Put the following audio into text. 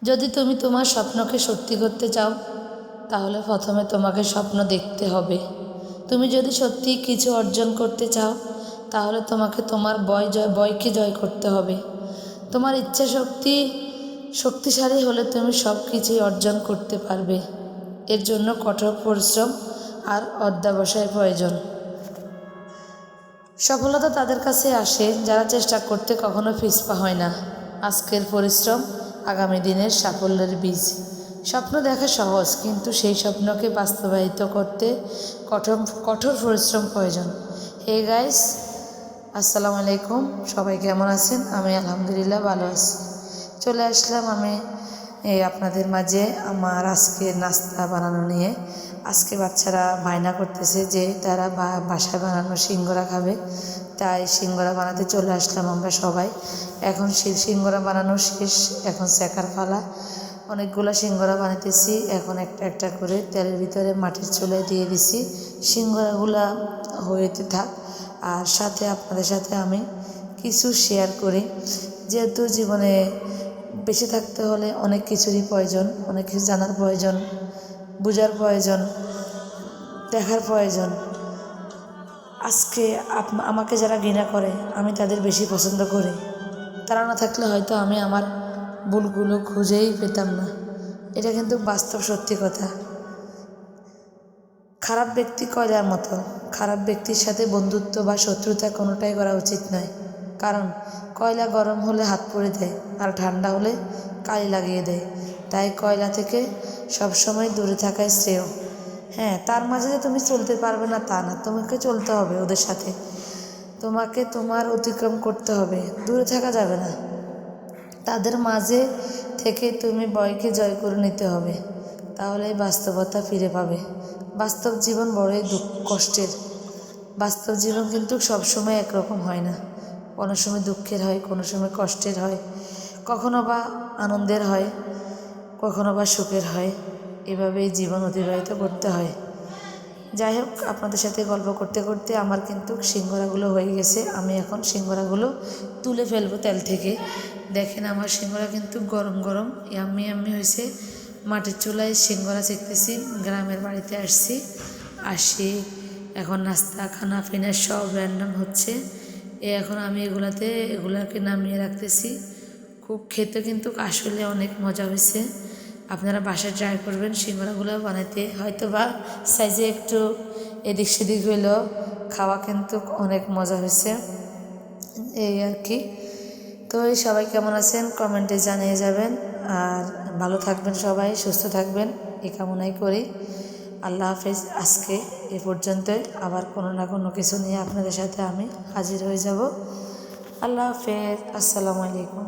যদি তুমি তোমার স্বপ্নকে সত্যি করতে চাও তাহলে প্রথমে তোমাকে স্বপ্ন দেখতে হবে। তুমি যদি সত্যি কিছু অর্জন করতে চাও তাহলে তোমাকে তোমার ভয়কে জয় করতে হবে। তোমার ইচ্ছা শক্তিশালী হলে তুমি সব কিছুই অর্জন করতে পারবে। এর জন্য কঠোর পরিশ্রম আর অধ্যবসায়ের প্রয়োজন। সফলতা তাদের কাছে আসে যারা চেষ্টা করতে কখনো পিছপা হয় না। আজকের পরিশ্রম আগামী দিনের সাফল্যের বীজ। স্বপ্ন দেখা সহজ, কিন্তু সেই স্বপ্নকে বাস্তবায়িত করতে কঠোর পরিশ্রম প্রয়োজন। হে গাইস, আসসালামু আলাইকুম। সবাই কেমন আছেন? আমি আলহামদুলিল্লাহ ভালো আছি। চলে আসলাম আমি আপনাদের মাঝে আমার আজকে নাস্তা বানানো নিয়ে। আজকে বাচ্চারা বায়না করতেছে যে তারা বাসায় বানানো সিঙ্গারা খাবে, তাই সিঙ্গারা বানাতে চলে আসলাম আমরা সবাই। এখন সিঙ্গারা বানানো শেষ, এখন শেখার পালা। অনেকগুলো সিঙ্গারা বানাতেছি। এখন একটা একটা করে তেলের ভিতরে মাটির চুলায় দিয়ে দিছি। সিঙ্গারাগুলা হইতে থাক, আর সাথে আপনাদের সাথে আমি কিছু শেয়ার করি। যেহেতু জীবনে বেঁচে থাকতে হলে অনেক কিছুরই প্রয়োজন, অনেক কিছু জানার প্রয়োজন, বোঝার প্রয়োজন, দেখার প্রয়োজন। আজকে আমাকে যারা ঘৃণা করে আমি তাদের বেশি পছন্দ করি। তারা না থাকলে হয়তো আমি আমার ভুলগুলো খুঁজেই পেতাম না। এটা কিন্তু বাস্তব সত্যি কথা। খারাপ ব্যক্তি কয়লার মতো। খারাপ ব্যক্তির সাথে বন্ধুত্ব বা শত্রুতা কোনোটাই করা উচিত নয়। কারণ কয়লা গরম হলে হাত পুড়ে দেয়, আর ঠান্ডা হলে কালি লাগিয়ে দেয়। তাই কয়লা থেকে সবসময় দূরে থাকাই শ্রেয়। হ্যাঁ, তার মাঝে যে তুমি চলতে পারবে না তা না, তোমাকে চলতে হবে ওদের সাথে। তোমাকে তোমার অতিক্রম করতে হবে, দূরে থাকা যাবে না। তাদের মাঝে থেকে তুমি ভয়কে জয় করে নিতে হবে, তাহলেই বাস্তবতা ফিরে পাবে। বাস্তব জীবন বড়ই কষ্টের। বাস্তব জীবন কিন্তু সবসময় একরকম হয় না। কোনো সময় দুঃখের হয়, কোনো সময় কষ্টের হয়, কখনো বা আনন্দের হয়, কখনো বা সুখের হয়। এভাবেই জীবন অতিবাহিত করতে হয়। যাই হোক, আপনাদের সাথে গল্প করতে করতে আমার কিন্তু সিঙ্গারাগুলো হয়ে গেছে। আমি এখন সিঙ্গারাগুলো তুলে ফেলবো তেল থেকে। দেখেন আমার সিঙ্গারা কিন্তু গরম গরম ইয়াম্মি হয়েছে। মাটির চুলায় সিঙ্গারা শিখতেছি। গ্রামের বাড়িতে আসি এখন নাস্তা খানা পিনা সব র্যান্ডম হচ্ছে। এখন আমি এগুলাকে নামিয়ে রাখতেছি। খুব খেতে কিন্তু আসলে অনেক মজা হয়েছে। আপনারা বাসায় ট্রাই করবেন সিঙ্গারাগুলো বানাতে। হয়তো বা সাইজে একটু এদিক সেদিক হইলেও খাওয়া কিন্তু অনেক মজা হয়েছে, এই আর কি। তো সবাই কেমন আছেন কমেন্টে জানিয়ে যাবেন। আর ভালো থাকবেন, সবাই সুস্থ থাকবেন, এই কামনাই করি। আল্লাহ হাফেজ। আজকে এ পর্যন্তই। আবার কোনো না কোনো কিছু নিয়ে আপনাদের সাথে আমি হাজির হয়ে যাব। আল্লাহ হাফেজ। আসসালামু আলাইকুম।